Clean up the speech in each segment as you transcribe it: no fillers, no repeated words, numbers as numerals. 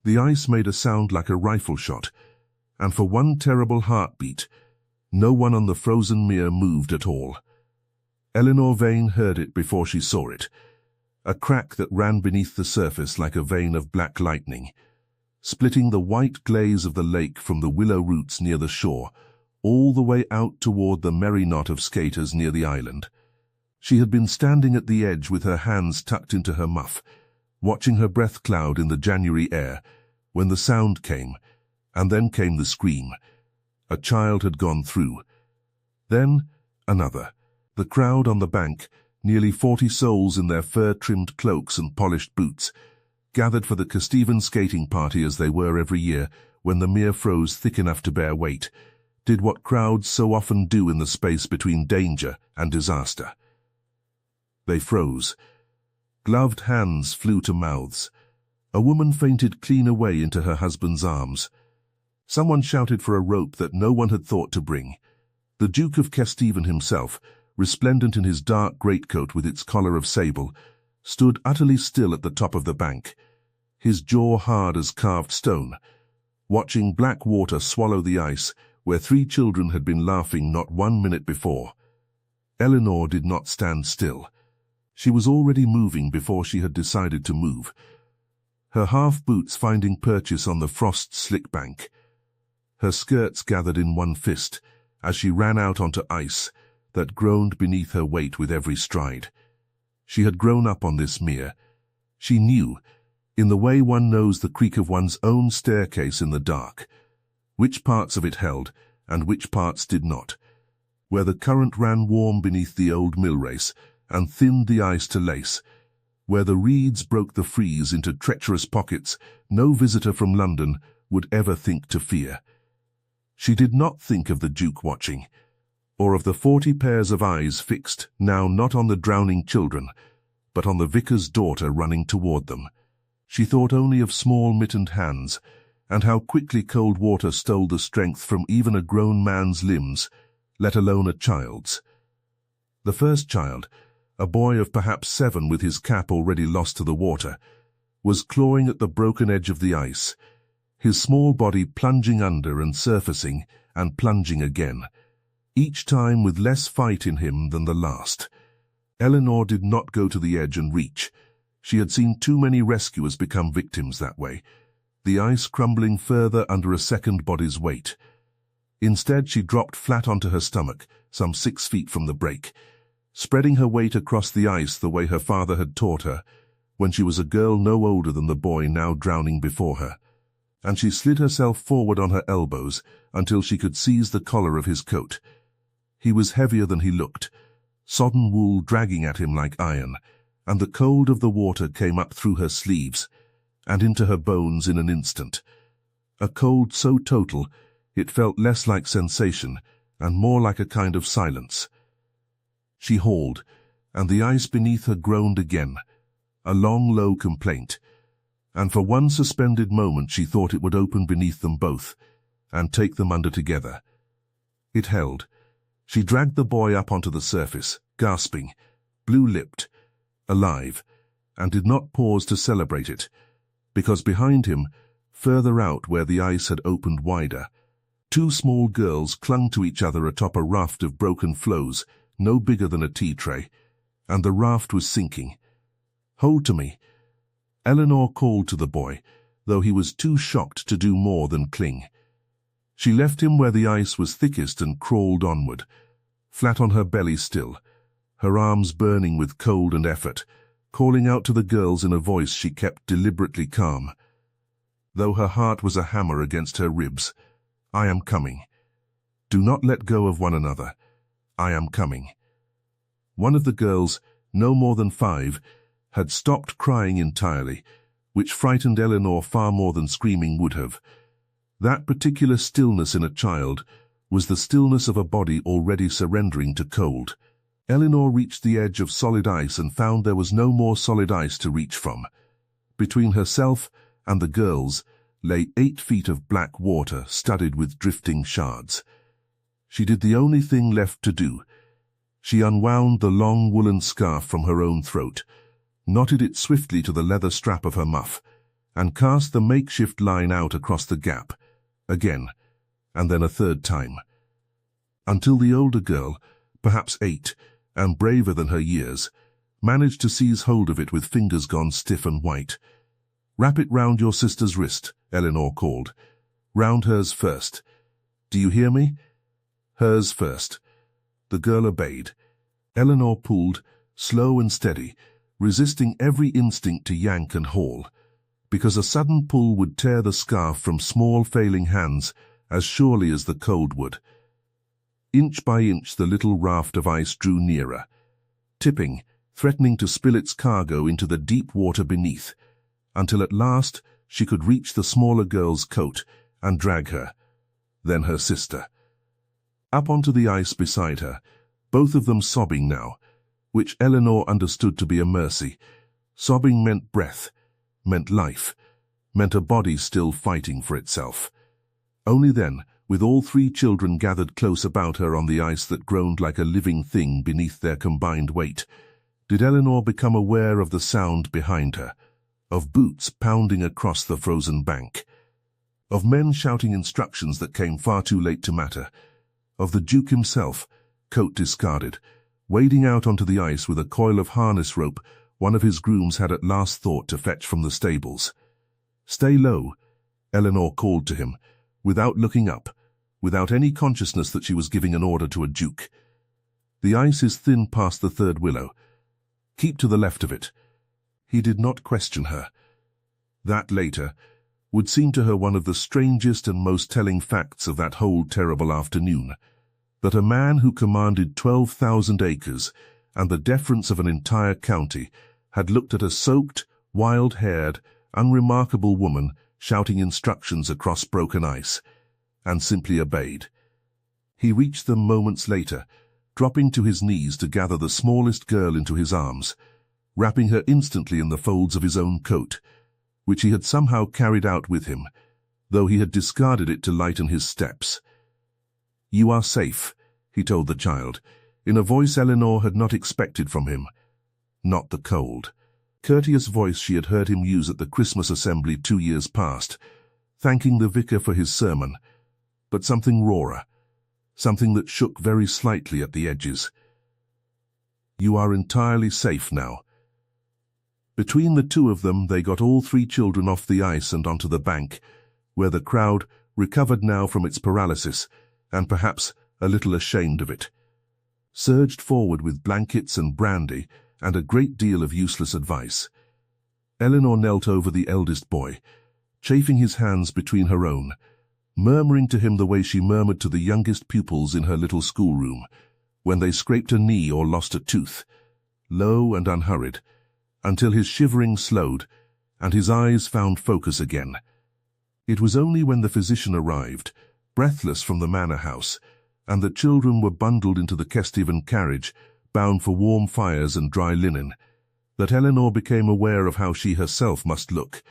The ice made a sound like a rifle shot, and for one terrible heartbeat, no one on the frozen mere moved at all. Elinor Vane heard it before she saw it, a crack that ran beneath the surface like a vein of black lightning, splitting the white glaze of the lake from the willow roots near the shore, all the way out toward the merry knot of skaters near the island. She had been standing at the edge with her hands tucked into her muff, watching her breath cloud in the January air, when the sound came, and then came the scream. A child had gone through. Then another. The crowd on the bank, nearly 40 souls in their fur-trimmed cloaks and polished boots, gathered for the Kesteven skating party as they were every year when the mere froze thick enough to bear weight, did what crowds so often do in the space between danger and disaster. They froze. Gloved hands flew to mouths. A woman fainted clean away into her husband's arms. Someone shouted for a rope that no one had thought to bring. The Duke of Kesteven himself, resplendent in his dark greatcoat with its collar of sable, stood utterly still at the top of the bank, his jaw hard as carved stone, watching black water swallow the ice where 3 children had been laughing not 1 minute before. Elinor did not stand still. She was already moving before she had decided to move, her half-boots finding purchase on the frost-slick bank. Her skirts gathered in one fist as she ran out onto ice that groaned beneath her weight with every stride. She had grown up on this mere. She knew, in the way one knows the creak of one's own staircase in the dark, which parts of it held and which parts did not, where the current ran warm beneath the old mill race and thinned the ice to lace, where the reeds broke the freeze into treacherous pockets no visitor from London would ever think to fear. She did not think of the Duke watching, or of the 40 pairs of eyes fixed now not on the drowning children, but on the vicar's daughter running toward them. She thought only of small mittened hands, and how quickly cold water stole the strength from even a grown man's limbs, let alone a child's. The first child, a boy of perhaps 7 with his cap already lost to the water, was clawing at the broken edge of the ice, his small body plunging under and surfacing and plunging again, each time with less fight in him than the last. Elinor did not go to the edge and reach. She had seen too many rescuers become victims that way, the ice crumbling further under a second body's weight. Instead, she dropped flat onto her stomach, some 6 feet from the break, spreading her weight across the ice the way her father had taught her, when she was a girl no older than the boy now drowning before her, and she slid herself forward on her elbows until she could seize the collar of his coat. He was heavier than he looked, sodden wool dragging at him like iron, and the cold of the water came up through her sleeves and into her bones in an instant. A cold so total it felt less like sensation and more like a kind of silence. She hauled, and the ice beneath her groaned again, a long, low complaint, and for one suspended moment she thought it would open beneath them both and take them under together. It held. She dragged the boy up onto the surface, gasping, blue-lipped, alive, and did not pause to celebrate it, because behind him, further out where the ice had opened wider, 2 small girls clung to each other atop a raft of broken floes, no bigger than a tea tray, and the raft was sinking. "Hold to me." Elinor called to the boy, though he was too shocked to do more than cling. She left him where the ice was thickest and crawled onward, flat on her belly still, her arms burning with cold and effort, calling out to the girls in a voice she kept deliberately calm, though her heart was a hammer against her ribs. "I am coming. Do not let go of one another. I am coming." One of the girls, no more than 5, had stopped crying entirely, which frightened Elinor far more than screaming would have. That particular stillness in a child was the stillness of a body already surrendering to cold. Elinor reached the edge of solid ice and found there was no more solid ice to reach from. Between herself and the girls lay 8 feet of black water studded with drifting shards. She did the only thing left to do. She unwound the long woolen scarf from her own throat, knotted it swiftly to the leather strap of her muff, and cast the makeshift line out across the gap, again, and then a third time, until the older girl, perhaps 8, and braver than her years, managed to seize hold of it with fingers gone stiff and white. "Wrap it round your sister's wrist," Elinor called. "Round hers first. Do you hear me? Hers first." The girl obeyed. Elinor pulled, slow and steady, resisting every instinct to yank and haul, because a sudden pull would tear the scarf from small failing hands as surely as the cold would. Inch by inch the little raft of ice drew nearer, tipping, threatening to spill its cargo into the deep water beneath, until at last she could reach the smaller girl's coat and drag her, then her sister, up onto the ice beside her, both of them sobbing now, which Elinor understood to be a mercy. Sobbing meant breath, meant life, meant a body still fighting for itself. Only then, with all 3 children gathered close about her on the ice that groaned like a living thing beneath their combined weight, did Elinor become aware of the sound behind her, of boots pounding across the frozen bank, of men shouting instructions that came far too late to matter, of the Duke himself, coat discarded, wading out onto the ice with a coil of harness rope one of his grooms had at last thought to fetch from the stables. "Stay low," Elinor called to him, without looking up, without any consciousness that she was giving an order to a duke. "The ice is thin past the third willow. Keep to the left of it." He did not question her. That later would seem to her one of the strangest and most telling facts of that whole terrible afternoon, that a man who commanded 12,000 acres and the deference of an entire county had looked at a soaked, wild-haired, unremarkable woman shouting instructions across broken ice, and simply obeyed. He reached them moments later, dropping to his knees to gather the smallest girl into his arms, wrapping her instantly in the folds of his own coat, which he had somehow carried out with him, though he had discarded it to lighten his steps. "You are safe," he told the child, in a voice Elinor had not expected from him. Not the cold, courteous voice she had heard him use at the Christmas assembly 2 years past, thanking the vicar for his sermon, but something rawer, something that shook very slightly at the edges. "You are entirely safe now." Between the 2 of them, they got all 3 children off the ice and onto the bank, where the crowd, recovered now from its paralysis, and perhaps a little ashamed of it, surged forward with blankets and brandy and a great deal of useless advice. Elinor knelt over the eldest boy, chafing his hands between her own, murmuring to him the way she murmured to the youngest pupils in her little schoolroom, when they scraped a knee or lost a tooth, low and unhurried, until his shivering slowed and his eyes found focus again. It was only when the physician arrived, breathless from the manor house, and the children were bundled into the Kesteven carriage, bound for warm fires and dry linen, that Elinor became aware of how she herself must look,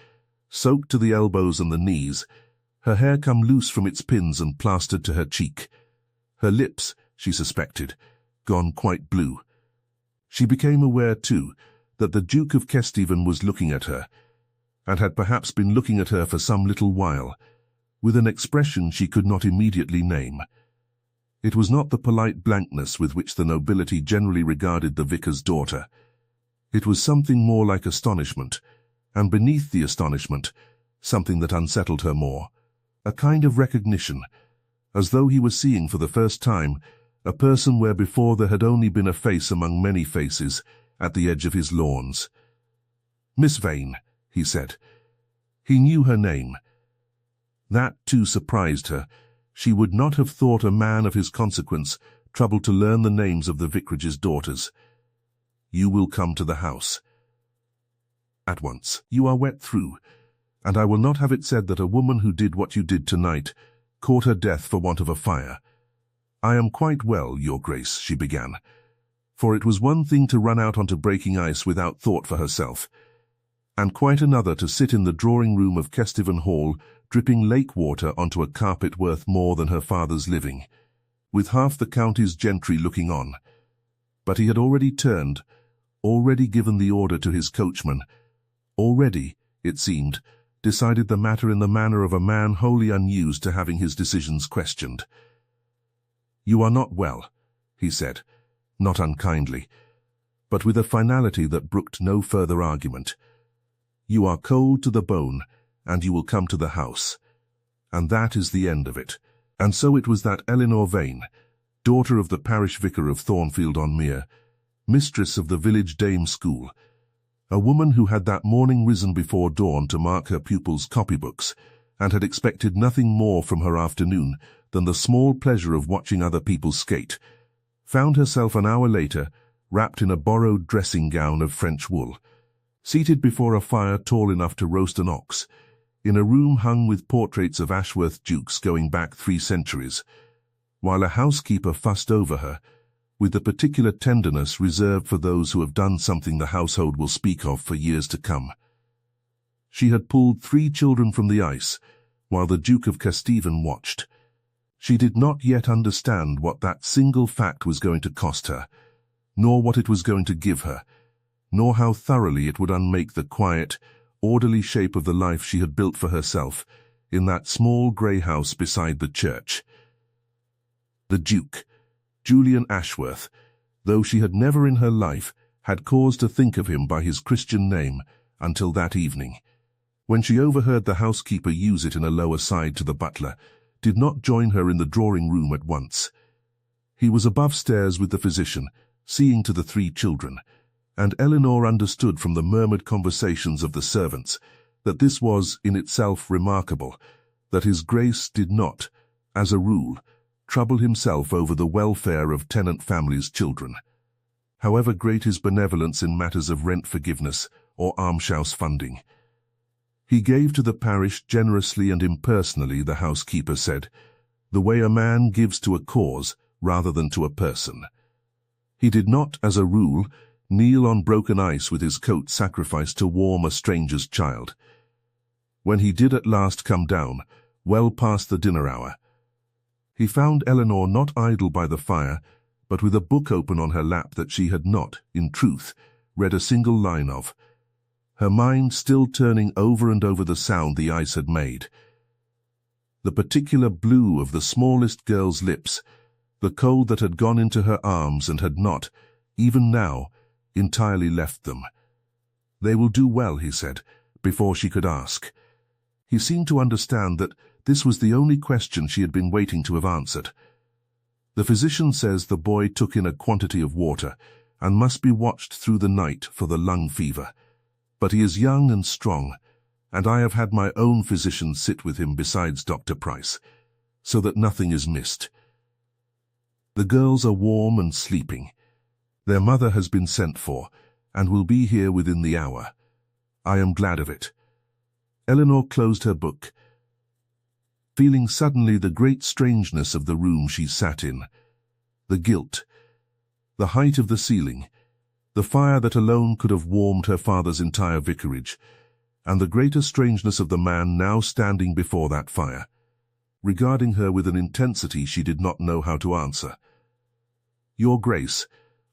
soaked to the elbows and the knees, her hair come loose from its pins and plastered to her cheek, her lips, she suspected, gone quite blue. She became aware, too, that the Duke of Kesteven was looking at her, and had perhaps been looking at her for some little while, with an expression she could not immediately name. It was not the polite blankness with which the nobility generally regarded the vicar's daughter. It was something more like astonishment, and beneath the astonishment, something that unsettled her more, a kind of recognition, as though he was seeing for the first time a person where before there had only been a face among many faces at the edge of his lawns. "Miss Vane," he said. He knew her name. That, too, surprised her. She would not have thought a man of his consequence troubled to learn the names of the vicarage's daughters. "You will come to the house at once. You are wet through, and I will not have it said that a woman who did what you did tonight caught her death for want of a fire." "I am quite well, Your Grace," she began, for it was one thing to run out onto breaking ice without thought for herself, and quite another to sit in the drawing-room of Kesteven Hall dripping lake water onto a carpet worth more than her father's living, with half the county's gentry looking on. But he had already turned, already given the order to his coachman, already, it seemed, decided the matter in the manner of a man wholly unused to having his decisions questioned. "You are not well," he said, not unkindly, but with a finality that brooked no further argument. "You are cold to the bone, and you will come to the house. And that is the end of it." And so it was that Elinor Vane, daughter of the parish vicar of Thornfield-on-Mere, mistress of the village dame school, a woman who had that morning risen before dawn to mark her pupils' copybooks, and had expected nothing more from her afternoon than the small pleasure of watching other people skate, found herself an hour later wrapped in a borrowed dressing gown of French wool, seated before a fire tall enough to roast an ox, in a room hung with portraits of Ashworth dukes going back 3 centuries, while a housekeeper fussed over her, with the particular tenderness reserved for those who have done something the household will speak of for years to come. She had pulled 3 children from the ice, while the Duke of Kesteven watched. She did not yet understand what that single fact was going to cost her, nor what it was going to give her, nor how thoroughly it would unmake the quiet, orderly shape of the life she had built for herself in that small grey house beside the church. The Duke, Julian Ashworth, though she had never in her life had cause to think of him by his Christian name until that evening, when she overheard the housekeeper use it in a low aside to the butler, did not join her in the drawing-room at once. He was above stairs with the physician, seeing to the 3 children, and Elinor understood from the murmured conversations of the servants that this was in itself remarkable, that his Grace did not, as a rule, trouble himself over the welfare of tenant families' children, however great his benevolence in matters of rent forgiveness or almshouse funding. He gave to the parish generously and impersonally, the housekeeper said, the way a man gives to a cause rather than to a person. He did not, as a rule, kneel on broken ice with his coat sacrificed to warm a stranger's child. When he did at last come down, well past the dinner hour, he found Elinor not idle by the fire, but with a book open on her lap that she had not, in truth, read a single line of, her mind still turning over and over the sound the ice had made. The particular blue of the smallest girl's lips, the cold that had gone into her arms and had not, even now, entirely left them. "They will do well," he said, before she could ask. He seemed to understand that this was the only question she had been waiting to have answered. "The physician says the boy took in a quantity of water and must be watched through the night for the lung fever. But he is young and strong, and I have had my own physician sit with him besides Dr. Price, so that nothing is missed. The girls are warm and sleeping. Their mother has been sent for, and will be here within the hour. I am glad of it." Elinor closed her book, feeling suddenly the great strangeness of the room she sat in, the gilt, the height of the ceiling, the fire that alone could have warmed her father's entire vicarage, and the greater strangeness of the man now standing before that fire, regarding her with an intensity she did not know how to answer. "Your Grace,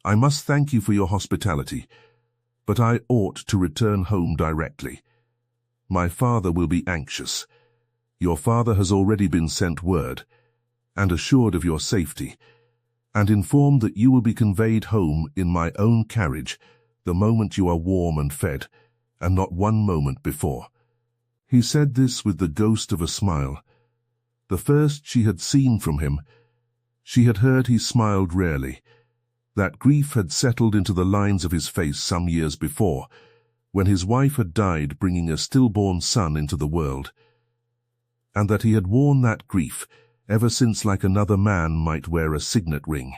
I must thank you for your hospitality, but I ought to return home directly. My father will be anxious. Your father has already been sent word, and assured of your safety, and informed that you will be conveyed home in my own carriage the moment you are warm and fed, and not one moment before." He said this with the ghost of a smile. The first she had seen from him, she had heard he smiled rarely. That grief had settled into the lines of his face some years before, when his wife had died bringing a stillborn son into the world, and that he had worn that grief ever since like another man might wear a signet ring.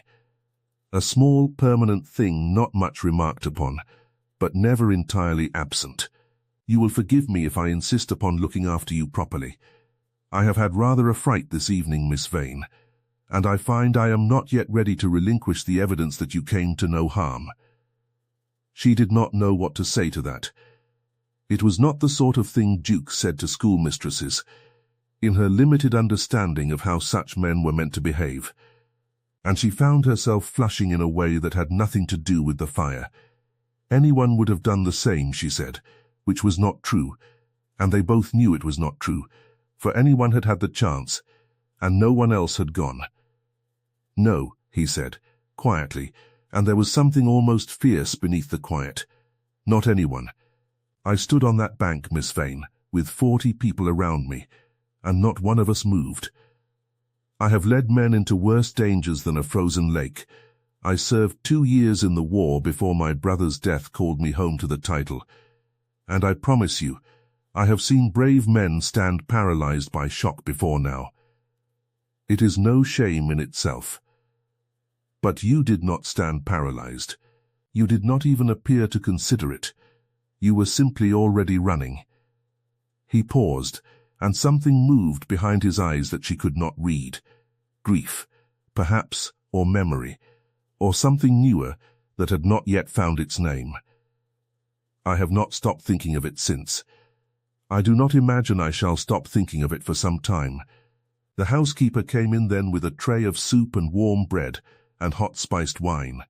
A small, permanent thing not much remarked upon, but never entirely absent. "You will forgive me if I insist upon looking after you properly. I have had rather a fright this evening, Miss Vane, and I find I am not yet ready to relinquish the evidence that you came to no harm." She did not know what to say to that. It was not the sort of thing Duke said to schoolmistresses, in her limited understanding of how such men were meant to behave, and she found herself flushing in a way that had nothing to do with the fire. Anyone would have done the same, she said, which was not true, And they both knew it was not true, for anyone had had the chance, and no one else had gone. "No," he said, quietly, and there was something almost fierce beneath the quiet. "Not anyone. I stood on that bank, Miss Vane, with 40 people around me, and not one of us moved. I have led men into worse dangers than a frozen lake. I served 2 years in the war before my brother's death called me home to the title, and I promise you, I have seen brave men stand paralyzed by shock before now. It is no shame in itself. But you did not stand paralyzed. You did not even appear to consider it. You were simply already running." He paused, and something moved behind his eyes that she could not read. Grief, perhaps, or memory, or something newer that had not yet found its name. "I have not stopped thinking of it since. I do not imagine I shall stop thinking of it for some time." The housekeeper came in then with a tray of soup and warm bread and hot spiced wine,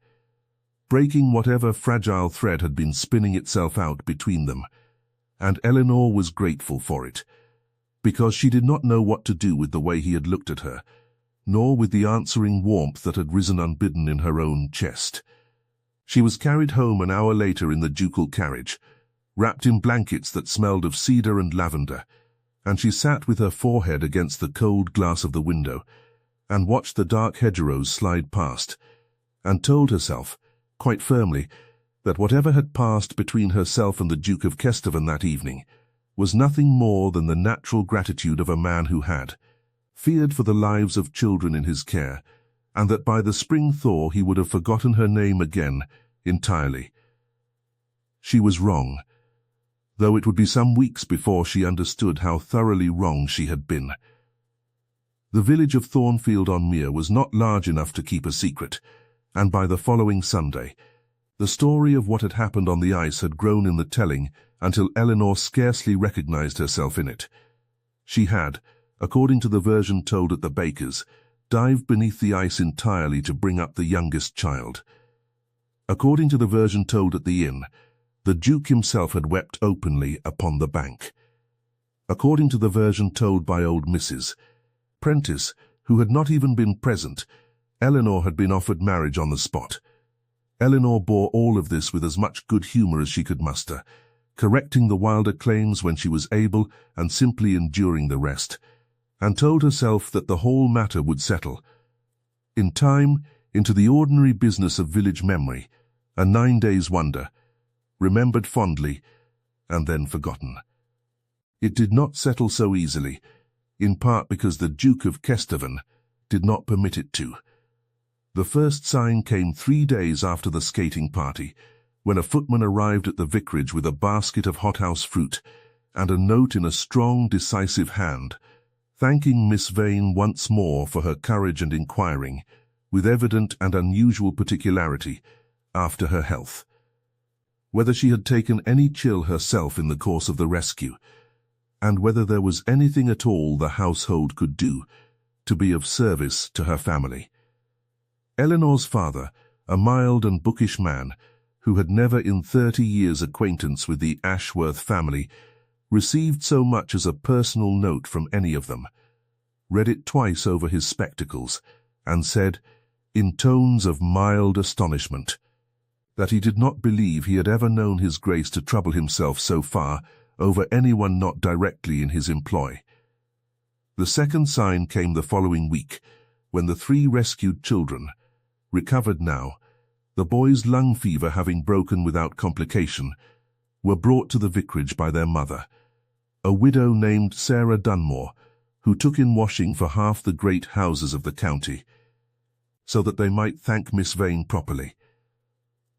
breaking whatever fragile thread had been spinning itself out between them, and Elinor was grateful for it, because she did not know what to do with the way he had looked at her, nor with the answering warmth that had risen unbidden in her own chest. She was carried home an hour later in the ducal carriage, wrapped in blankets that smelled of cedar and lavender, and she sat with her forehead against the cold glass of the window, and watched the dark hedgerows slide past, and told herself, quite firmly, that whatever had passed between herself and the Duke of Kesteven that evening was nothing more than the natural gratitude of a man who had feared for the lives of children in his care, and that by the spring thaw he would have forgotten her name again entirely. She was wrong, though it would be some weeks before she understood how thoroughly wrong she had been. The village of Thornfield-on-Mere was not large enough to keep a secret, and by the following Sunday, the story of what had happened on the ice had grown in the telling until Elinor scarcely recognized herself in it. She had, according to the version told at the baker's, dived beneath the ice entirely to bring up the youngest child. According to the version told at the inn, the Duke himself had wept openly upon the bank. According to the version told by old Mrs. Prentice, who had not even been present, Elinor had been offered marriage on the spot. Elinor bore all of this with as much good humour as she could muster, correcting the wilder claims when she was able and simply enduring the rest, and told herself that the whole matter would settle, in time, into the ordinary business of village memory, a 9 days' wonder, remembered fondly, and then forgotten. It did not settle so easily, in part because the Duke of Kesteven did not permit it to. The first sign came 3 days after the skating party, when a footman arrived at the vicarage with a basket of hothouse fruit and a note in a strong, decisive hand, thanking Miss Vane once more for her courage and inquiring, with evident and unusual particularity, after her health. Whether she had taken any chill herself in the course of the rescue, and whether there was anything at all the household could do to be of service to her family. Elinor's father, a mild and bookish man, who had never in 30 years' acquaintance with the Ashworth family, received so much as a personal note from any of them, read it twice over his spectacles, and said, in tones of mild astonishment, that he did not believe he had ever known his Grace to trouble himself so far over anyone not directly in his employ. The second sign came the following week, when the 3 rescued children, recovered now, the boys' lung fever having broken without complication, were brought to the vicarage by their mother, a widow named Sarah Dunmore, who took in washing for half the great houses of the county, so that they might thank Miss Vane properly.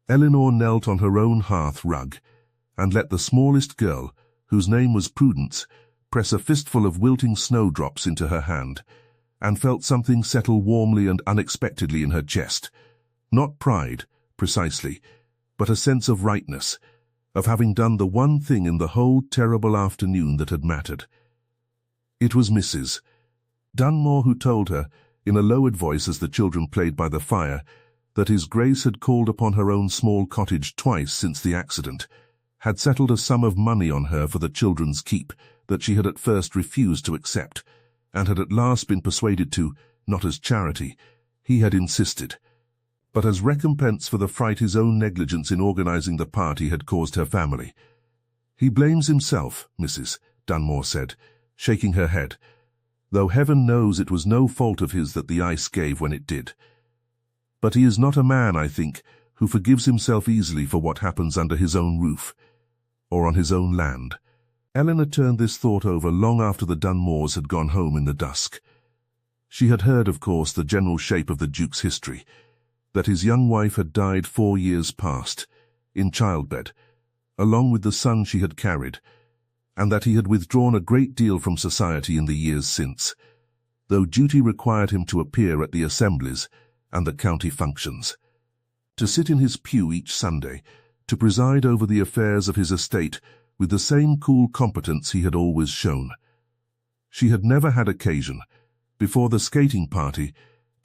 Elinor knelt on her own hearth rug, and let the smallest girl, whose name was Prudence, press a fistful of wilting snowdrops into her hand, and felt something settle warmly and unexpectedly in her chest. Not pride, precisely, but a sense of rightness, of having done the one thing in the whole terrible afternoon that had mattered. It was Mrs. Dunmore who told her, in a lowered voice as the children played by the fire, that his Grace had called upon her own small cottage twice since the accident, had settled a sum of money on her for the children's keep that she had at first refused to accept, and had at last been persuaded to, not as charity, he had insisted, but as recompense for the fright his own negligence in organizing the party had caused her family. "He blames himself," Mrs. Dunmore said, shaking her head, "though heaven knows it was no fault of his that the ice gave when it did. But he is not a man, I think, who forgives himself easily for what happens under his own roof, or on his own land." Eleanor turned this thought over long after the Dunmores had gone home in the dusk. She had heard, of course, the general shape of the Duke's history, that his young wife had died 4 years past, in childbed, along with the son she had carried, and that he had withdrawn a great deal from society in the years since, though duty required him to appear at the assemblies and the county functions, to sit in his pew each Sunday, to preside over the affairs of his estate with the same cool competence he had always shown. She had never had occasion, before the skating party,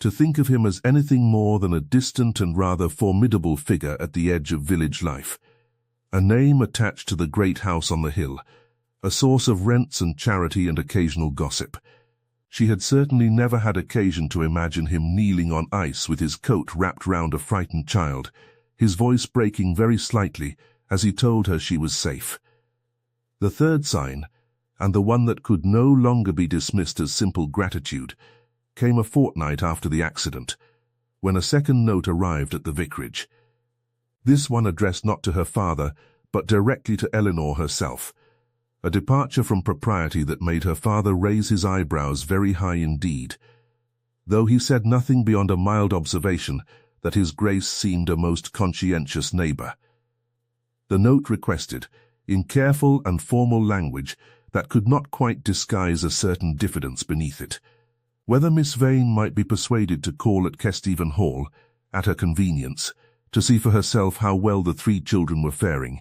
to think of him as anything more than a distant and rather formidable figure at the edge of village life, a name attached to the great house on the hill, a source of rents and charity and occasional gossip. She had certainly never had occasion to imagine him kneeling on ice with his coat wrapped round a frightened child, his voice breaking very slightly as he told her she was safe. The third sign, and the one that could no longer be dismissed as simple gratitude, came a fortnight after the accident, when a second note arrived at the vicarage. This one addressed not to her father, but directly to Elinor herself, a departure from propriety that made her father raise his eyebrows very high indeed, though he said nothing beyond a mild observation that his Grace seemed a most conscientious neighbour. The note requested, in careful and formal language that could not quite disguise a certain diffidence beneath it, whether Miss Vane might be persuaded to call at Kesteven Hall, at her convenience, to see for herself how well the 3 children were faring,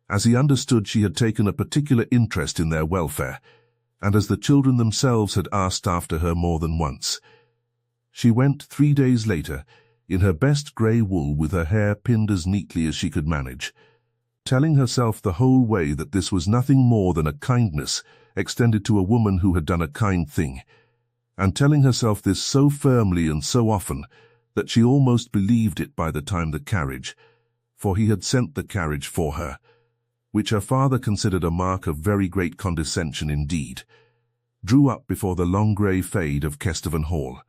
as he understood she had taken a particular interest in their welfare, and as the children themselves had asked after her more than once. She went 3 days later, in her best grey wool with her hair pinned as neatly as she could manage, telling herself the whole way that this was nothing more than a kindness extended to a woman who had done a kind thing, and telling herself this so firmly and so often that she almost believed it by the time the carriage, for he had sent the carriage for her, which her father considered a mark of very great condescension indeed, drew up before the long grey fade of Kesteven Hall.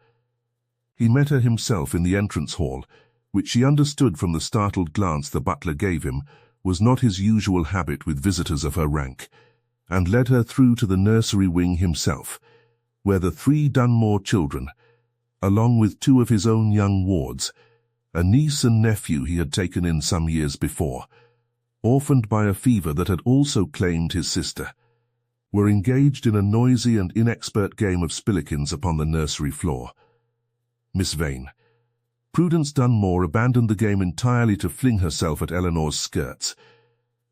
He met her himself in the entrance hall, which she understood from the startled glance the butler gave him was not his usual habit with visitors of her rank, and led her through to the nursery wing himself, where the 3 Dunmore children, along with 2 of his own young wards, a niece and nephew he had taken in some years before, orphaned by a fever that had also claimed his sister, were engaged in a noisy and inexpert game of spillikins upon the nursery floor. Miss Vane. Prudence Dunmore abandoned the game entirely to fling herself at Elinor's skirts,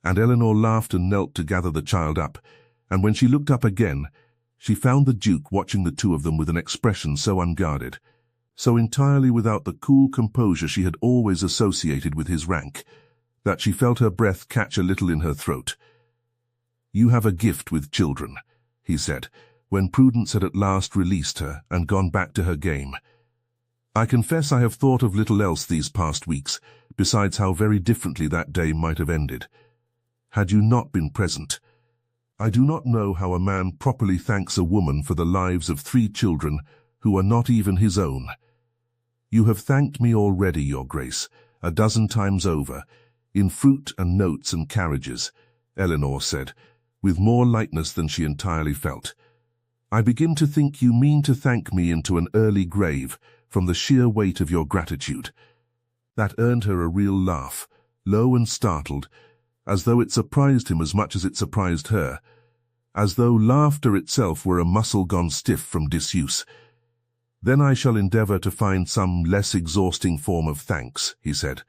and Elinor laughed and knelt to gather the child up, and when she looked up again, she found the Duke watching the 2 of them with an expression so unguarded, so entirely without the cool composure she had always associated with his rank, that she felt her breath catch a little in her throat. "You have a gift with children," he said, when Prudence had at last released her and gone back to her game. "I confess I have thought of little else these past weeks, besides how very differently that day might have ended, had you not been present. I do not know how a man properly thanks a woman for the lives of 3 children who are not even his own. You have thanked me already, Your Grace, a dozen times over, in fruit and notes and carriages," Elinor said, with more lightness than she entirely felt. "I begin to think you mean to thank me into an early grave from the sheer weight of your gratitude." That earned her a real laugh, low and startled, as though it surprised him as much as it surprised her, as though laughter itself were a muscle gone stiff from disuse. "Then I shall endeavour to find some less exhausting form of thanks," he said.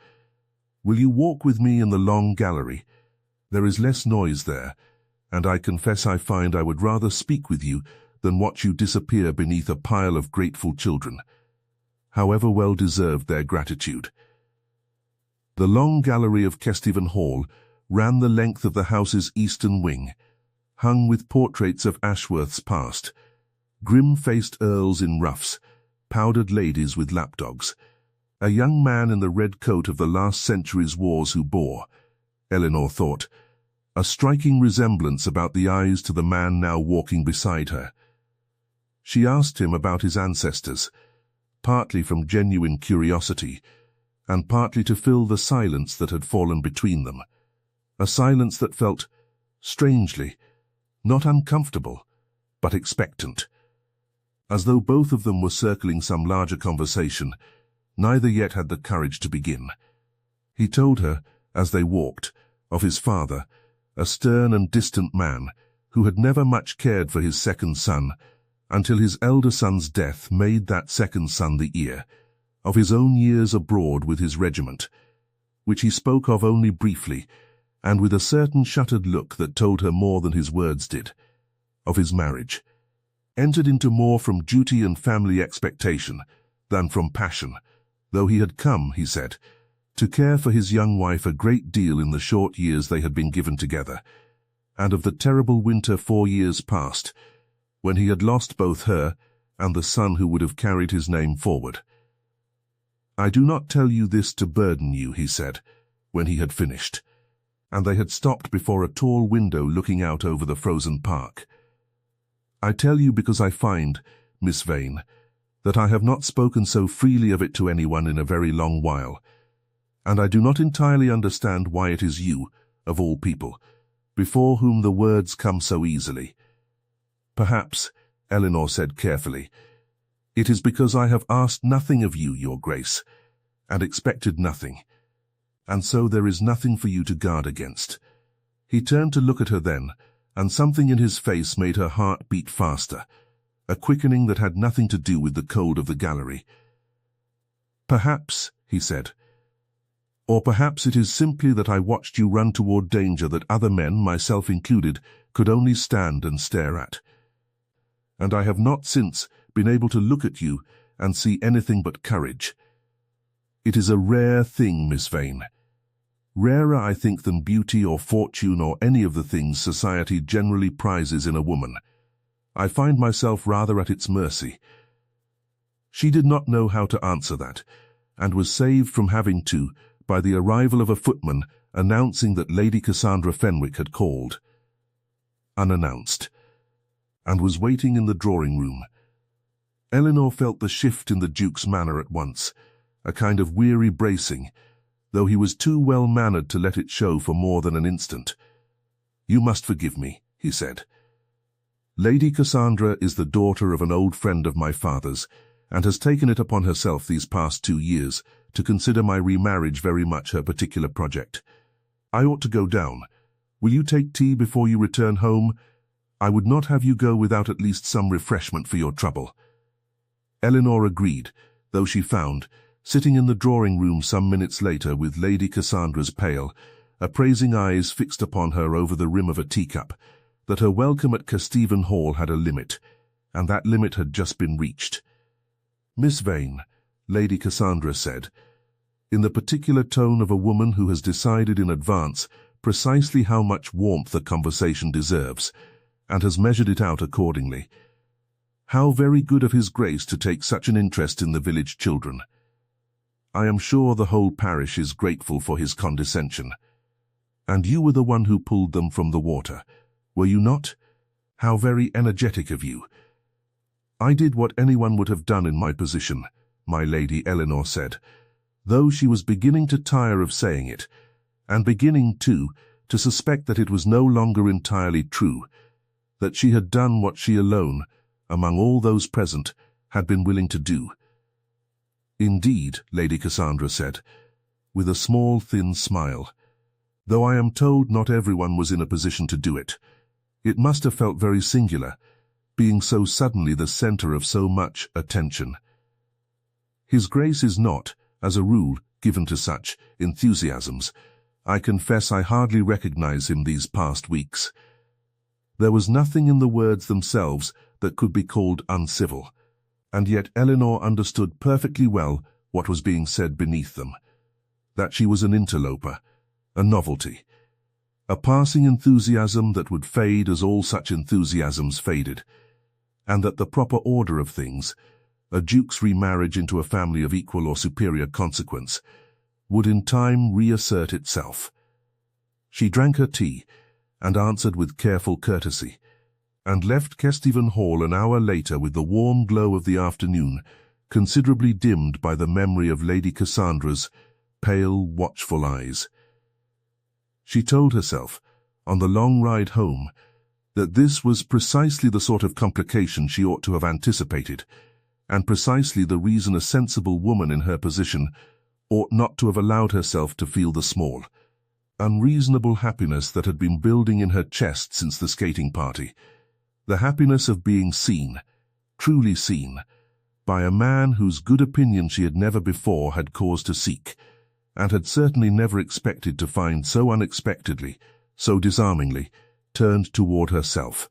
"Will you walk with me in the long gallery? There is less noise there, and I confess I find I would rather speak with you than watch you disappear beneath a pile of grateful children, however well deserved their gratitude." The long gallery of Kesteven Hall ran the length of the house's eastern wing, hung with portraits of Ashworth's past, grim-faced earls in ruffs, powdered ladies with lapdogs, a young man in the red coat of the last century's wars who bore, Elinor thought, a striking resemblance about the eyes to the man now walking beside her. She asked him about his ancestors, partly from genuine curiosity, and partly to fill the silence that had fallen between them, a silence that felt, strangely, not uncomfortable, but expectant. As though both of them were circling some larger conversation, neither yet had the courage to begin. He told her, as they walked, of his father, a stern and distant man who had never much cared for his second son, until his elder son's death made that second son the heir, of his own years abroad with his regiment, which he spoke of only briefly, and with a certain shuttered look that told her more than his words did, of his marriage, entered into more from duty and family expectation than from passion, though he had come, he said, to care for his young wife a great deal in the short years they had been given together, and of the terrible winter 4 years past, when he had lost both her and the son who would have carried his name forward. "I do not tell you this to burden you," he said, when he had finished, and they had stopped before a tall window looking out over the frozen park. "I tell you because I find, Miss Vane, that I have not spoken so freely of it to anyone in a very long while, and I do not entirely understand why it is you, of all people, before whom the words come so easily. Perhaps," Elinor said carefully, "it is because I have asked nothing of you, Your Grace, and expected nothing, and so there is nothing for you to guard against." He turned to look at her then, and something in his face made her heart beat faster, a quickening that had nothing to do with the cold of the gallery. "Perhaps," he said, "or perhaps it is simply that I watched you run toward danger that other men, myself included, could only stand and stare at. And I have not since been able to look at you and see anything but courage. It is a rare thing, Miss Vane. Rarer, I think, than beauty or fortune or any of the things society generally prizes in a woman. I find myself rather at its mercy." She did not know how to answer that, and was saved from having to by the arrival of a footman announcing that Lady Cassandra Fenwick had called, unannounced, and was waiting in the drawing-room. Elinor felt the shift in the Duke's manner at once, a kind of weary bracing, though he was too well-mannered to let it show for more than an instant. "You must forgive me," he said. "Lady Cassandra is the daughter of an old friend of my father's, and has taken it upon herself these past 2 years to consider my remarriage very much her particular project. I ought to go down. Will you take tea before you return home? I would not have you go without at least some refreshment for your trouble." Elinor agreed, though she found, sitting in the drawing-room some minutes later with Lady Cassandra's pale, appraising eyes fixed upon her over the rim of a teacup, that her welcome at Kesteven Hall had a limit, and that limit had just been reached. "Miss Vane," Lady Cassandra said, in the particular tone of a woman who has decided in advance precisely how much warmth a conversation deserves, and has measured it out accordingly, "how very good of His Grace to take such an interest in the village children. I am sure the whole parish is grateful for his condescension. And you were the one who pulled them from the water, were you not? How very energetic of you." "I did what anyone would have done in my position," my lady, Elinor said, though she was beginning to tire of saying it, and beginning, too, to suspect that it was no longer entirely true, that she had done what she alone, among all those present, had been willing to do. "Indeed," Lady Cassandra said, with a small, thin smile, "though I am told not everyone was in a position to do it. It must have felt very singular, being so suddenly the centre of so much attention. His Grace is not, as a rule, given to such enthusiasms. I confess I hardly recognize him these past weeks." There was nothing in the words themselves that could be called uncivil, and yet Elinor understood perfectly well what was being said beneath them, that she was an interloper, a novelty, A passing enthusiasm that would fade as all such enthusiasms faded, and that the proper order of things, a duke's remarriage into a family of equal or superior consequence, would in time reassert itself. She drank her tea, and answered with careful courtesy, and left Kesteven Hall an hour later with the warm glow of the afternoon, considerably dimmed by the memory of Lady Cassandra's pale, watchful eyes. She told herself, on the long ride home, that this was precisely the sort of complication she ought to have anticipated, and precisely the reason a sensible woman in her position ought not to have allowed herself to feel the small, unreasonable happiness that had been building in her chest since the skating party, the happiness of being seen, truly seen, by a man whose good opinion she had never before had cause to seek, and had certainly never expected to find so unexpectedly, so disarmingly, turned toward herself.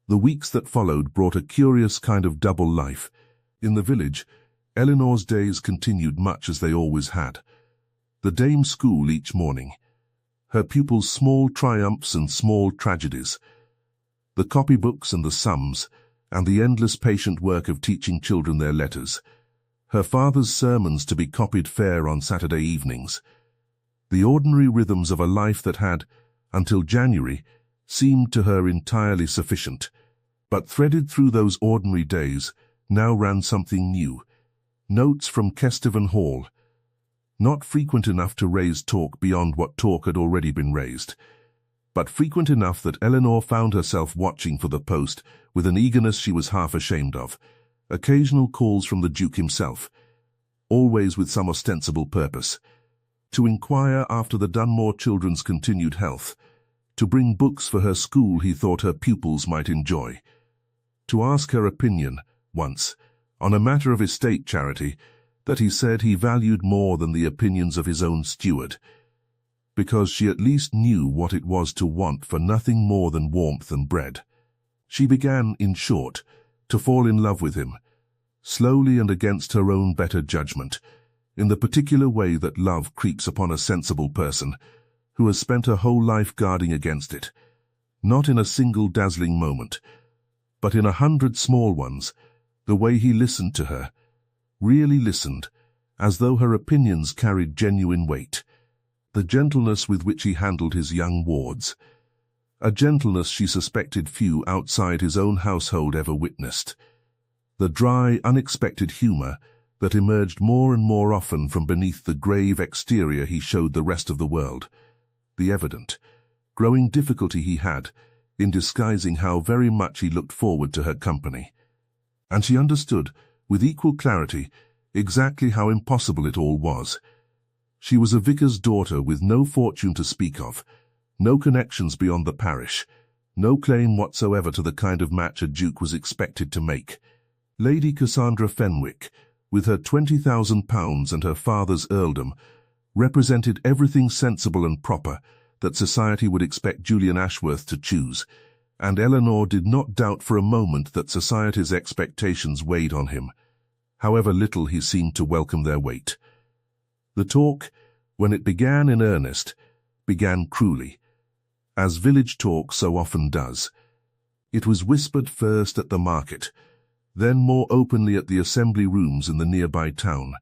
The weeks that followed brought a curious kind of double life. In the village, Elinor's days continued much as they always had. The dame's school each morning, her pupils' small triumphs and small tragedies, the copybooks and the sums, and the endless patient work of teaching children their letters, her father's sermons to be copied fair on Saturday evenings, the ordinary rhythms of a life that had, until January, seemed to her entirely sufficient. But threaded through those ordinary days now ran something new. Notes from Kesteven Hall, not frequent enough to raise talk beyond what talk had already been raised, but frequent enough that Elinor found herself watching for the post with an eagerness she was half ashamed of. Occasional calls from the Duke himself, always with some ostensible purpose, to inquire after the Dunmore children's continued health, to bring books for her school he thought her pupils might enjoy, to ask her opinion, once, on a matter of estate charity that he said he valued more than the opinions of his own steward, because she at least knew what it was to want for nothing more than warmth and bread. She began, in short, to fall in love with him, slowly and against her own better judgment, in the particular way that love creeps upon a sensible person who has spent her whole life guarding against it, not in a single dazzling moment, but in 100 small ones, the way he listened to her, really listened, as though her opinions carried genuine weight, the gentleness with which he handled his young wards, a gentleness she suspected few outside his own household ever witnessed, the dry, unexpected humor that emerged more and more often from beneath the grave exterior he showed the rest of the world, the evident, growing difficulty he had in disguising how very much he looked forward to her company. And she understood, with equal clarity, exactly how impossible it all was. She was a vicar's daughter with no fortune to speak of, no connections beyond the parish, no claim whatsoever to the kind of match a duke was expected to make. Lady Cassandra Fenwick, with her £20,000 and her father's earldom, represented everything sensible and proper that society would expect Julian Ashworth to choose, and Elinor did not doubt for a moment that society's expectations weighed on him, however little he seemed to welcome their weight. The talk, when it began in earnest, began cruelly, as village talk so often does. It was whispered first at the market, then more openly at the assembly rooms in the nearby town,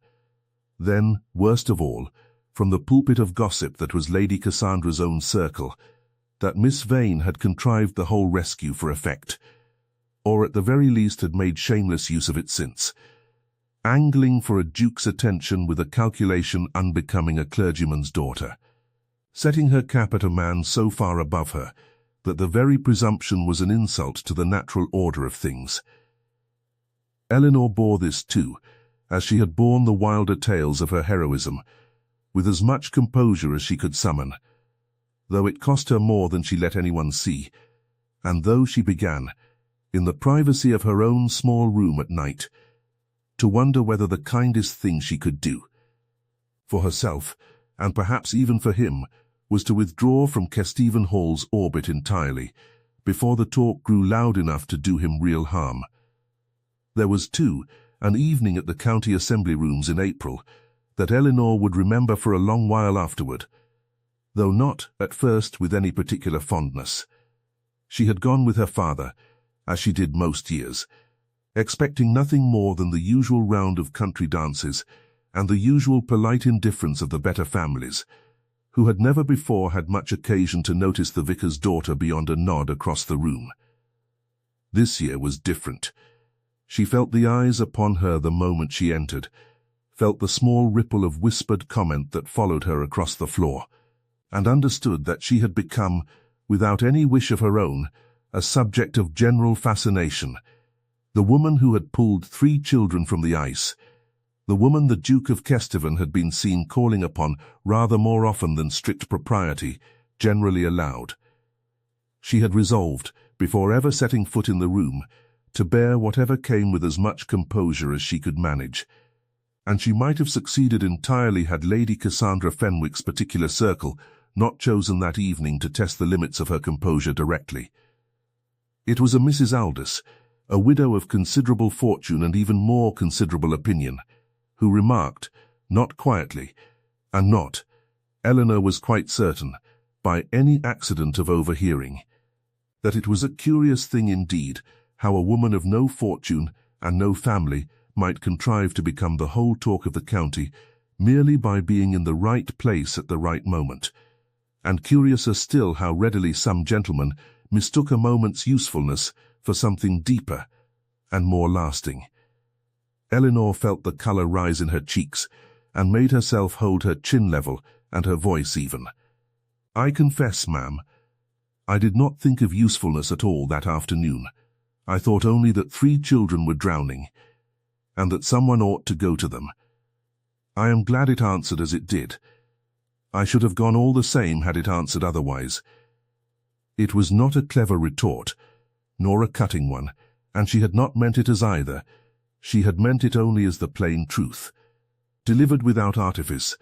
then, worst of all, from the pulpit of gossip that was Lady Cassandra's own circle, that Miss Vane had contrived the whole rescue for effect, or at the very least had made shameless use of it since, angling for a duke's attention with a calculation unbecoming a clergyman's daughter, setting her cap at a man so far above her that the very presumption was an insult to the natural order of things. Elinor bore this too, as she had borne the wilder tales of her heroism, with as much composure as she could summon, though it cost her more than she let anyone see, and though she began, in the privacy of her own small room at night, to wonder whether the kindest thing she could do, for herself, and perhaps even for him, was to withdraw from Kesteven Hall's orbit entirely, before the talk grew loud enough to do him real harm. There was, too, an evening at the county assembly rooms in April that Elinor would remember for a long while afterward. though not, at first, with any particular fondness. She had gone with her father, as she did most years, expecting nothing more than the usual round of country dances and the usual polite indifference of the better families, who had never before had much occasion to notice the vicar's daughter beyond a nod across the room. This year was different. She felt the eyes upon her the moment she entered, felt the small ripple of whispered comment that followed her across the floor, and understood that she had become, without any wish of her own, a subject of general fascination. The woman who had pulled 3 children from the ice, the woman the Duke of Kesteven had been seen calling upon rather more often than strict propriety generally allowed. She had resolved, before ever setting foot in the room, to bear whatever came with as much composure as she could manage, and she might have succeeded entirely had Lady Cassandra Fenwick's particular circle not chosen that evening to test the limits of her composure directly. It was a Mrs. Aldous, a widow of considerable fortune and even more considerable opinion, who remarked, not quietly, and not, Elinor was quite certain, by any accident of overhearing, that it was a curious thing indeed how a woman of no fortune and no family might contrive to become the whole talk of the county merely by being in the right place at the right moment, and curiouser still how readily some gentlemen mistook a moment's usefulness for something deeper and more lasting. Elinor felt the colour rise in her cheeks, and made herself hold her chin level and her voice even. "I confess, ma'am, I did not think of usefulness at all that afternoon. I thought only that 3 children were drowning, and that someone ought to go to them. I am glad it answered as it did. I should have gone all the same had it answered otherwise." It was not a clever retort, nor a cutting one, and she had not meant it as either. She had meant it only as the plain truth, delivered without artifice,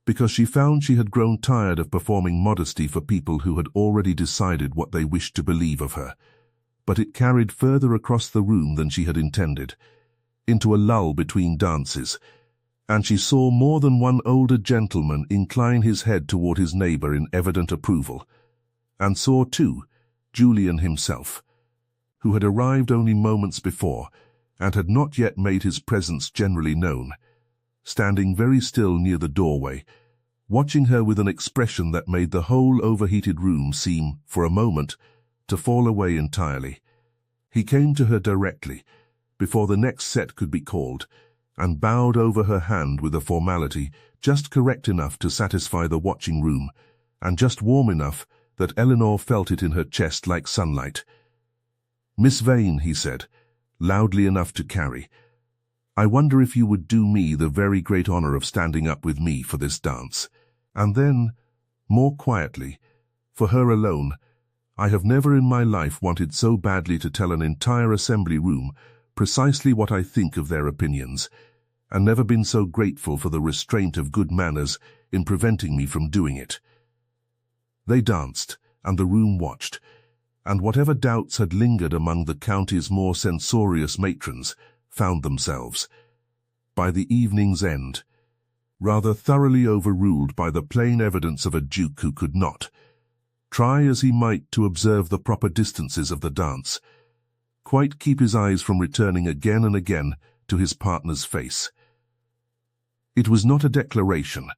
because she found she had grown tired of performing modesty for people who had already decided what they wished to believe of her. But it carried further across the room than she had intended, into a lull between dances, and she saw more than one older gentleman incline his head toward his neighbour in evident approval, and saw, too, Julian himself, who had arrived only moments before, and had not yet made his presence generally known, standing very still near the doorway, watching her with an expression that made the whole overheated room seem, for a moment, to fall away entirely. He came to her directly, before the next set could be called, and bowed over her hand with a formality just correct enough to satisfy the watching room, and just warm enough that Elinor felt it in her chest like sunlight. "Miss Vane," he said, loudly enough to carry, "I wonder if you would do me the very great honour of standing up with me for this dance." And then, more quietly, for her alone, "I have never in my life wanted so badly to tell an entire assembly room precisely what I think of their opinions, and never been so grateful for the restraint of good manners in preventing me from doing it." They danced, and the room watched, and whatever doubts had lingered among the county's more censorious matrons found themselves, by the evening's end, rather thoroughly overruled by the plain evidence of a duke who could not, try as he might to observe the proper distances of the dance, quite keep his eyes from returning again and again to his partner's face. It was not a declaration,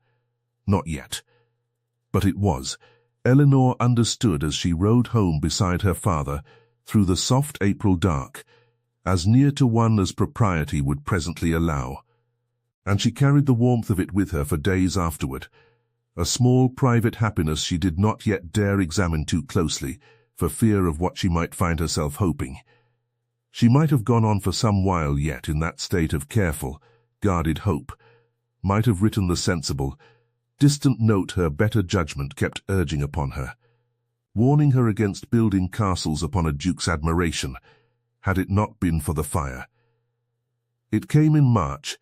not yet, but it was. Elinor understood as she rode home beside her father through the soft April dark, as near to one as propriety would presently allow, and she carried the warmth of it with her for days afterward, a small private happiness she did not yet dare examine too closely for fear of what she might find herself hoping. She might have gone on for some while yet in that state of careful, guarded hope, might have written the sensible, distant note her better judgment kept urging upon her, warning her against building castles upon a duke's admiration, had it not been for the fire. It came in March,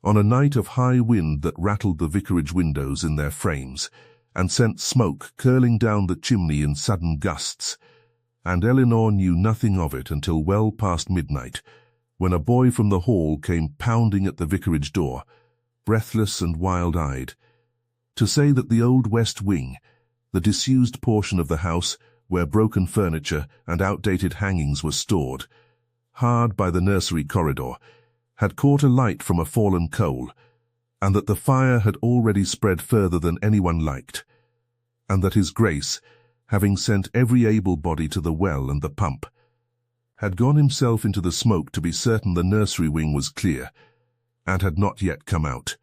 on a night of high wind that rattled the vicarage windows in their frames, and sent smoke curling down the chimney in sudden gusts, and Elinor knew nothing of it until well past midnight, when a boy from the hall came pounding at the vicarage door, breathless and wild-eyed, to say that the old west wing, The disused portion of the house, where broken furniture and outdated hangings were stored, hard by the nursery corridor, had caught a light from a fallen coal, and that the fire had already spread further than anyone liked, and that his Grace, having sent every able body to the well and the pump, had gone himself into the smoke to be certain the nursery wing was clear, and had not yet come out.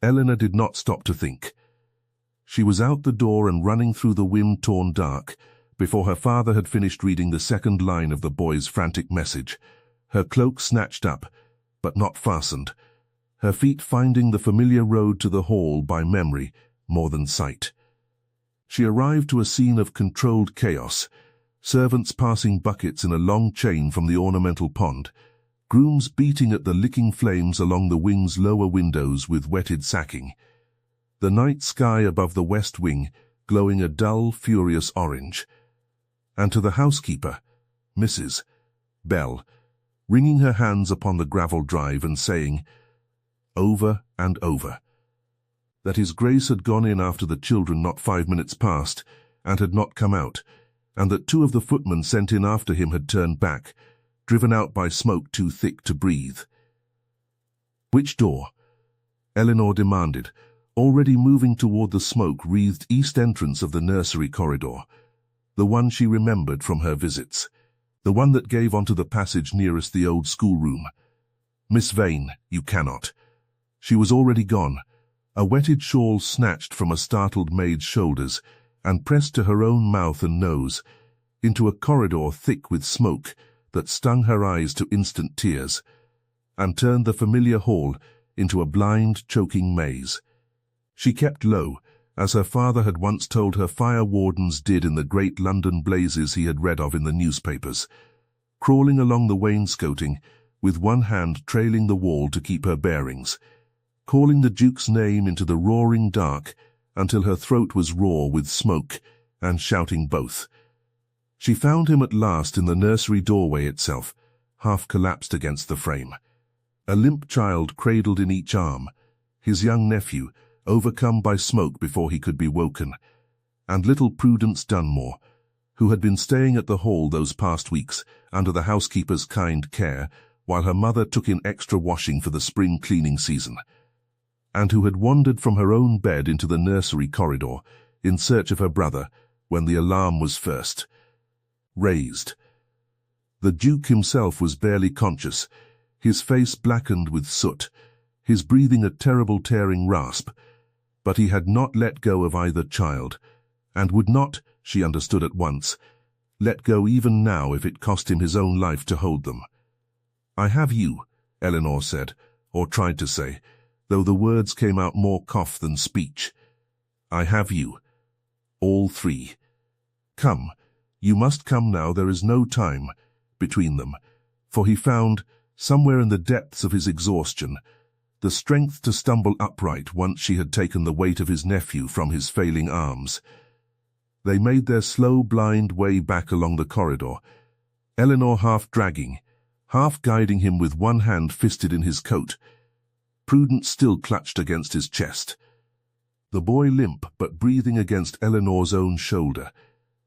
Elinor did not stop to think. She was out the door and running through the wind-torn dark before her father had finished reading the second line of the boy's frantic message, her cloak snatched up, but not fastened, her feet finding the familiar road to the hall by memory more than sight. She arrived to a scene of controlled chaos, servants passing buckets in a long chain from the ornamental pond, grooms beating at the licking flames along the wing's lower windows with wetted sacking, the night sky above the west wing glowing a dull, furious orange, and to the housekeeper, Mrs. Bell, wringing her hands upon the gravel drive and saying, over and over, that his Grace had gone in after the children not 5 minutes past, and had not come out, and that 2 of the footmen sent in after him had turned back, driven out by smoke too thick to breathe. Which door? Elinor demanded, already moving toward the smoke-wreathed east entrance of the nursery corridor, the one she remembered from her visits, the one that gave onto the passage nearest the old schoolroom. Miss Vane, you cannot. She was already gone, a wetted shawl snatched from a startled maid's shoulders and pressed to her own mouth and nose, into a corridor thick with smoke that stung her eyes to instant tears, and turned the familiar hall into a blind, choking maze. She kept low, as her father had once told her fire wardens did in the great London blazes he had read of in the newspapers, crawling along the wainscoting, with one hand trailing the wall to keep her bearings, calling the Duke's name into the roaring dark until her throat was raw with smoke, and shouting both. She found him at last in the nursery doorway itself, half collapsed against the frame. A limp child cradled in each arm, his young nephew, overcome by smoke before he could be woken, and little Prudence Dunmore, who had been staying at the hall those past weeks under the housekeeper's kind care while her mother took in extra washing for the spring cleaning season, and who had wandered from her own bed into the nursery corridor in search of her brother when the alarm was first raised. The Duke himself was barely conscious, his face blackened with soot, his breathing a terrible tearing rasp, but he had not let go of either child, and would not, she understood at once, let go even now if it cost him his own life to hold them. "I have you," Elinor said, or tried to say, though the words came out more cough than speech. "I have you. All 3. Come, you must come now, there is no time," between them, for he found, somewhere in the depths of his exhaustion, the strength to stumble upright once she had taken the weight of his nephew from his failing arms. They made their slow, blind way back along the corridor, Elinor half dragging, half guiding him with one hand fisted in his coat, Prudence still clutched against his chest, the boy limp but breathing against Elinor's own shoulder,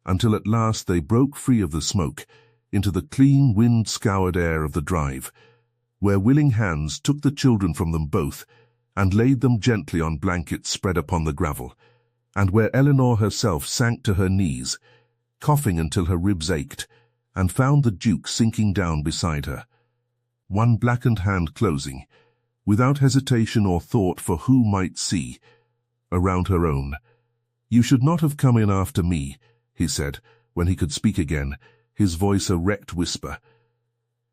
until at last they broke free of the smoke into the clean, wind-scoured air of the drive, where willing hands took the children from them both and laid them gently on blankets spread upon the gravel, and where Elinor herself sank to her knees, coughing until her ribs ached, and found the Duke sinking down beside her, one blackened hand closing, without hesitation or thought for who might see, around her own. "You should not have come in after me," he said, when he could speak again, his voice a wrecked whisper.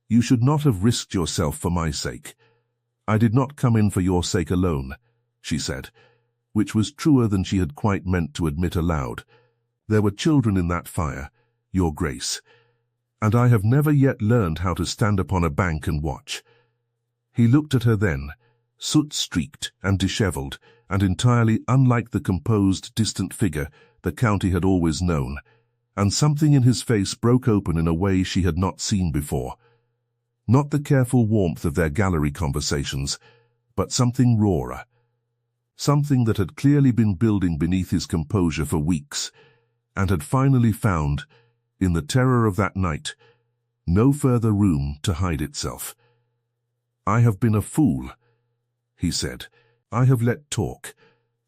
"You should not have risked yourself for my sake. I did not come in for your sake alone," she said, which was truer than she had quite meant to admit aloud. "There were children in that fire, your Grace, and I have never yet learned how to stand upon a bank and watch." He looked at her then, soot-streaked and dishevelled, and entirely unlike the composed, distant figure the county had always known, and something in his face broke open in a way she had not seen before. Not the careful warmth of their gallery conversations, but something rawer, something that had clearly been building beneath his composure for weeks, and had finally found, in the terror of that night, no further room to hide itself. "I have been a fool," he said. "I have let talk,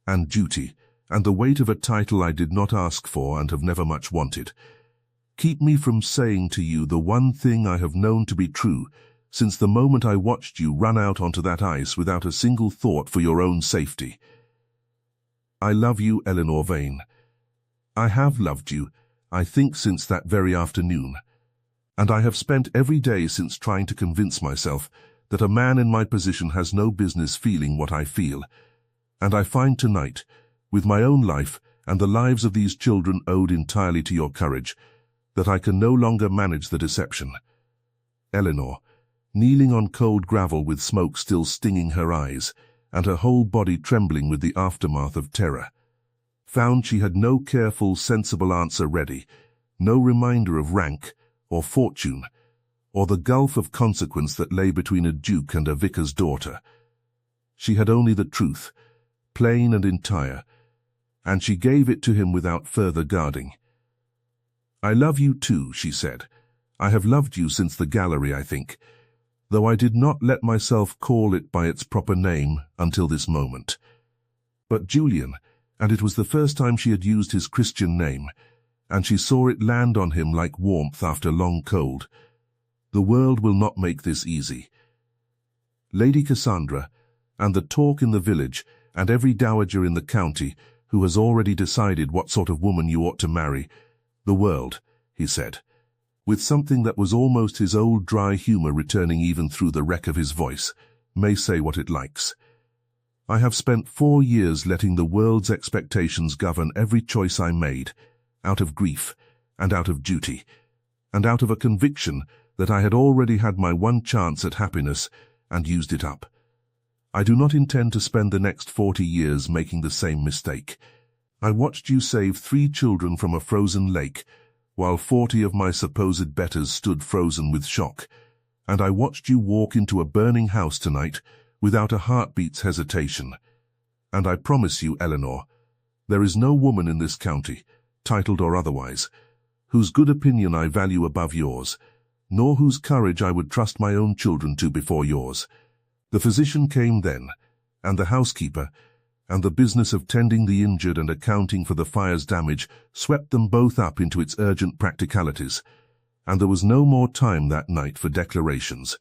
and duty, and the weight of a title I did not ask for and have never much wanted, keep me from saying to you the one thing I have known to be true since the moment I watched you run out onto that ice without a single thought for your own safety. I love you, Elinor Vane. I have loved you, I think, since that very afternoon, and I have spent every day since trying to convince myself that a man in my position has no business feeling what I feel, and I find tonight, with my own life and the lives of these children owed entirely to your courage, that I can no longer manage the deception." Elinor, kneeling on cold gravel with smoke still stinging her eyes, and her whole body trembling with the aftermath of terror, found she had no careful, sensible answer ready, no reminder of rank or fortune, or the gulf of consequence that lay between a duke and a vicar's daughter. She had only the truth, plain and entire, and she gave it to him without further guarding. "I love you too," she said. "I have loved you since the gallery, I think, though I did not let myself call it by its proper name until this moment. But Julian, and it was the first time she had used his Christian name, and she saw it land on him like warmth after long cold. The world will not make this easy. Lady Cassandra, and the talk in the village, and every dowager in the county who has already decided what sort of woman you ought to marry. The world," he said, with something that was almost his old dry humor returning even through the wreck of his voice, "may say what it likes. I have spent 4 years letting the world's expectations govern every choice I made, out of grief, and out of duty, and out of a conviction that I had already had my one chance at happiness and used it up. I do not intend to spend the next 40 years making the same mistake. I watched you save 3 children from a frozen lake, while 40 of my supposed betters stood frozen with shock, and I watched you walk into a burning house tonight without a heartbeat's hesitation. And I promise you, Elinor, there is no woman in this county, titled or otherwise, whose good opinion I value above yours, nor whose courage I would trust my own children to before yours." The physician came then, and the housekeeper, and the business of tending the injured and accounting for the fire's damage swept them both up into its urgent practicalities, and there was no more time that night for declarations.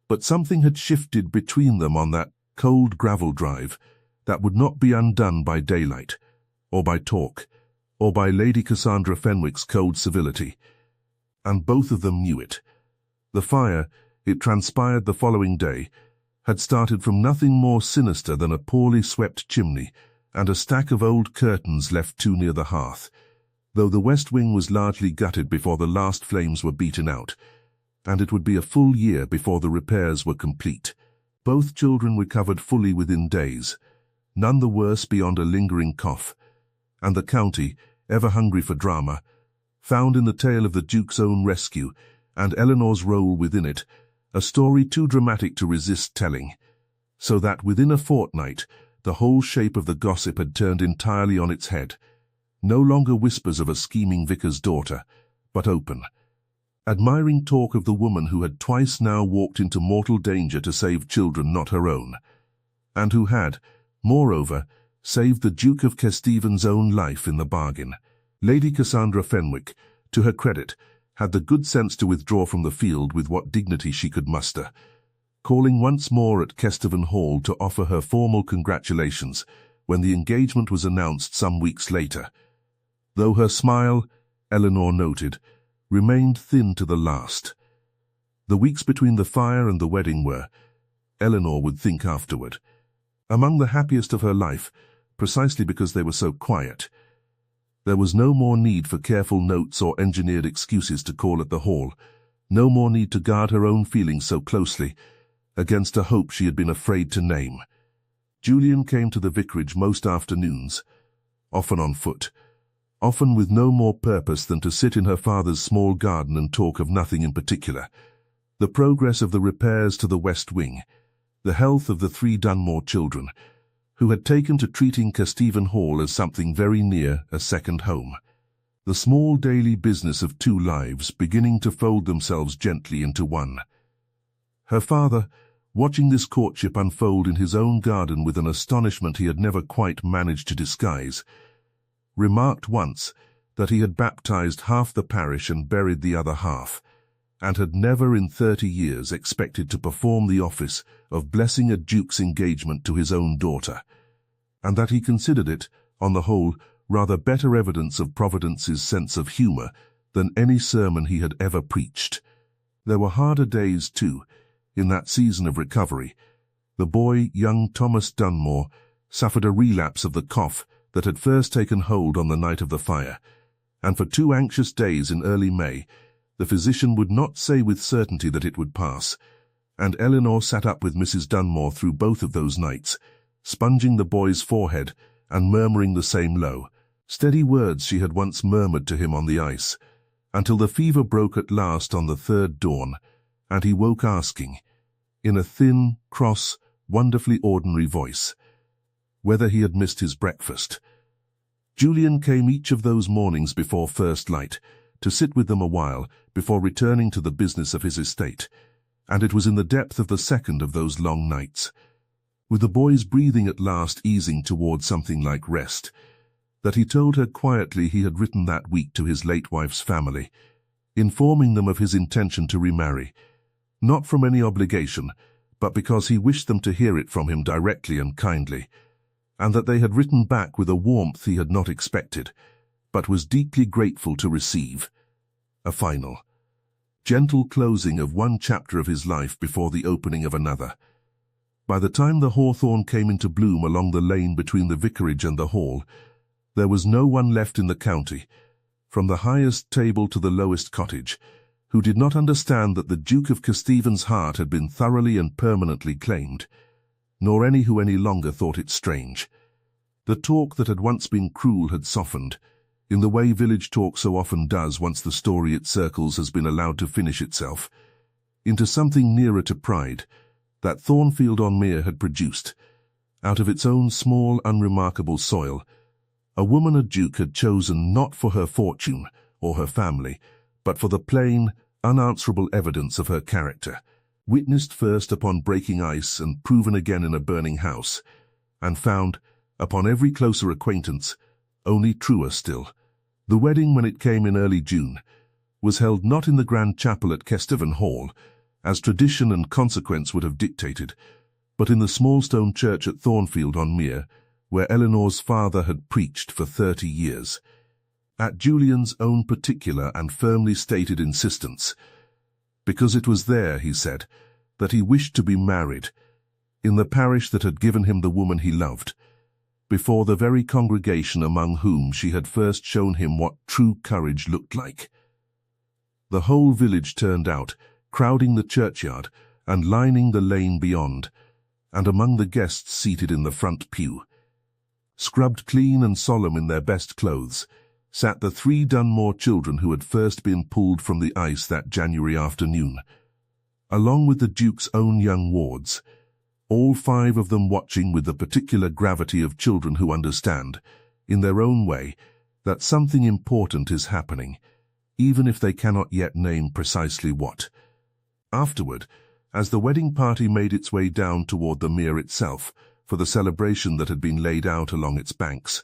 But something had shifted between them on that cold gravel drive that would not be undone by daylight, or by talk, or by Lady Cassandra Fenwick's cold civility. And both of them knew it. The fire, it transpired the following day, had started from nothing more sinister than a poorly swept chimney and a stack of old curtains left too near the hearth, though the west wing was largely gutted before the last flames were beaten out, and it would be a full year before the repairs were complete. Both children recovered fully within days, none the worse beyond a lingering cough, and the county, ever hungry for drama, found in the tale of the Duke's own rescue and Elinor's role within it a story too dramatic to resist telling, so that within a fortnight the whole shape of the gossip had turned entirely on its head, no longer whispers of a scheming vicar's daughter, but open, admiring talk of the woman who had twice now walked into mortal danger to save children not her own, and who had, moreover, saved the Duke of Kesteven's own life in the bargain. Lady Cassandra Fenwick, to her credit, had the good sense to withdraw from the field with what dignity she could muster, calling once more at Kesteven Hall to offer her formal congratulations when the engagement was announced some weeks later, though her smile, Elinor noted, remained thin to the last. The weeks between the fire and the wedding were, Elinor would think afterward, among the happiest of her life, precisely because they were so quiet. There was no more need for careful notes or engineered excuses to call at the hall, no more need to guard her own feelings so closely against a hope she had been afraid to name. Julian came to the vicarage most afternoons, often on foot, often with no more purpose than to sit in her father's small garden and talk of nothing in particular: the progress of the repairs to the west wing, the health of the 3 Dunmore children, who had taken to treating Kesteven Hall as something very near a second home. The small daily business of two lives beginning to fold themselves gently into one. Her father, watching this courtship unfold in his own garden with an astonishment he had never quite managed to disguise, remarked once that he had baptized half the parish and buried the other half, and had never in 30 years expected to perform the office of blessing a duke's engagement to his own daughter, and that he considered it, on the whole, rather better evidence of Providence's sense of humour than any sermon he had ever preached. There were harder days, too, in that season of recovery. The boy, young Thomas Dunmore, suffered a relapse of the cough that had first taken hold on the night of the fire, and for 2 anxious days in early May, the physician would not say with certainty that it would pass, and Elinor sat up with Mrs. Dunmore through both of those nights, sponging the boy's forehead and murmuring the same low, steady words she had once murmured to him on the ice, until the fever broke at last on the 3rd dawn, and he woke asking, in a thin, cross, wonderfully ordinary voice, whether he had missed his breakfast. Julian came each of those mornings before first light, to sit with them a while before returning to the business of his estate, and it was in the depth of the second of those long nights, with the boy's breathing at last easing toward something like rest, that he told her quietly he had written that week to his late wife's family, informing them of his intention to remarry, not from any obligation, but because he wished them to hear it from him directly and kindly, and that they had written back with a warmth he had not expected, but was deeply grateful to receive. A final, gentle closing of one chapter of his life before the opening of another. By the time the hawthorn came into bloom along the lane between the vicarage and the hall, there was no one left in the county, from the highest table to the lowest cottage, who did not understand that the Duke of Kesteven's heart had been thoroughly and permanently claimed, nor any who any longer thought it strange. The talk that had once been cruel had softened, in the way village talk so often does once the story it circles has been allowed to finish itself, into something nearer to pride that Thornfield-on-Mere had produced. Out of its own small, unremarkable soil, a woman a duke had chosen not for her fortune or her family, but for the plain, unanswerable evidence of her character, witnessed first upon breaking ice and proven again in a burning house, and found, upon every closer acquaintance, only truer still. The wedding, when it came in early June, was held not in the grand chapel at Kesteven Hall, as tradition and consequence would have dictated, but in the small stone church at Thornfield-on-Mere, where Elinor's father had preached for 30 years. At Julian's own particular and firmly stated insistence, because it was there, he said, that he wished to be married, in the parish that had given him the woman he loved, before the very congregation among whom she had first shown him what true courage looked like. The whole village turned out, crowding the churchyard and lining the lane beyond, and among the guests seated in the front pew, scrubbed clean and solemn in their best clothes, sat the 3 Dunmore children who had first been pulled from the ice that January afternoon, along with the Duke's own young wards, all 5 of them watching with the particular gravity of children who understand, in their own way, that something important is happening, even if they cannot yet name precisely what. Afterward, as the wedding party made its way down toward the mere itself, for the celebration that had been laid out along its banks,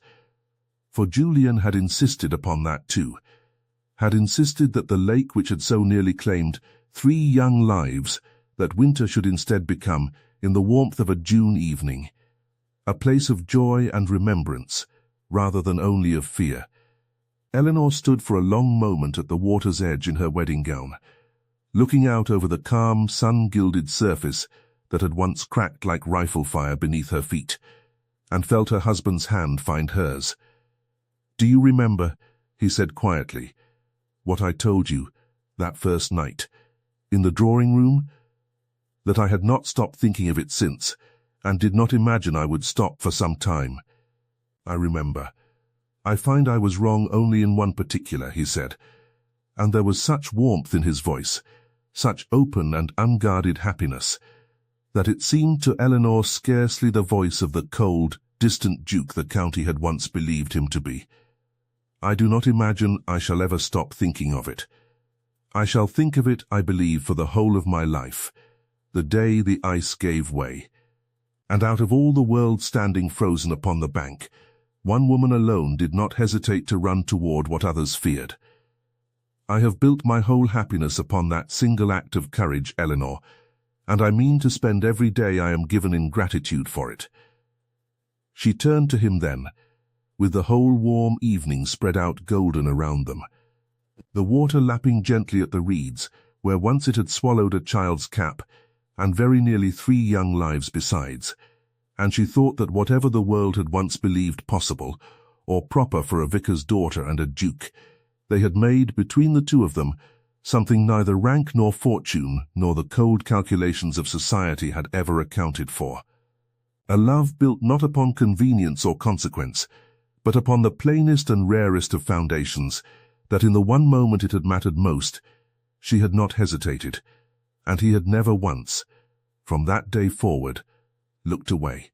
for Julian had insisted upon that too, had insisted that the lake which had so nearly claimed 3 young lives, that winter should instead become, in the warmth of a June evening, a place of joy and remembrance, rather than only of fear. Elinor stood for a long moment at the water's edge in her wedding gown, looking out over the calm, sun-gilded surface that had once cracked like rifle fire beneath her feet, and felt her husband's hand find hers. "Do you remember," he said quietly, "what I told you that first night, in the drawing-room? That I had not stopped thinking of it since, and did not imagine I would stop for some time." "I remember. I find I was wrong only in one particular," he said, and there was such warmth in his voice, such open and unguarded happiness, that it seemed to Elinor scarcely the voice of the cold, distant Duke the county had once believed him to be. I do not imagine I shall ever stop thinking of it. I shall think of it, I believe, for the whole of my life, the day the ice gave way. And out of all the world standing frozen upon the bank, one woman alone did not hesitate to run toward what others feared. I have built my whole happiness upon that single act of courage, Elinor, and I mean to spend every day I am given in gratitude for it. She turned to him then, with the whole warm evening spread out golden around them, the water lapping gently at the reeds, where once it had swallowed a child's cap, and very nearly 3 young lives besides, and she thought that whatever the world had once believed possible, or proper for a vicar's daughter and a duke, they had made, between the two of them, something neither rank nor fortune nor the cold calculations of society had ever accounted for. A love built not upon convenience or consequence, but upon the plainest and rarest of foundations, that in the one moment it had mattered most, she had not hesitated, and he had never once, from that day forward, looked away.